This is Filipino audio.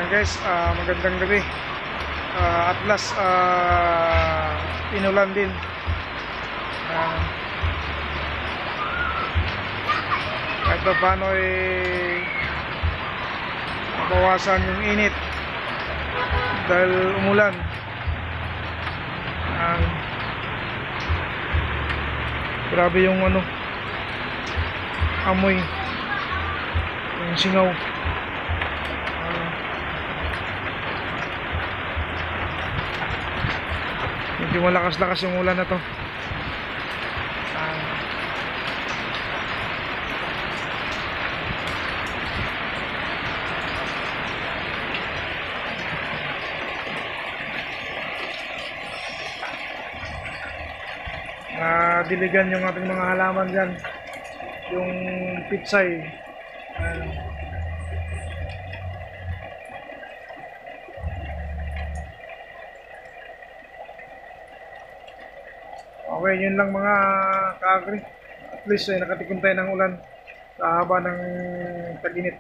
Guys, magandang gabi. At last, inulan din. Kahit pa paano mabawasan yung init dahil umulan. Grabe yung amoy, yung singaw. Medyo malakas-lakas yung ulan na to. Diligan yung ating mga halaman dyan, yung pitsay. Okay, yun lang mga ka-agri. At least nakatikim tayo ng ulan sa haba ng tag-init.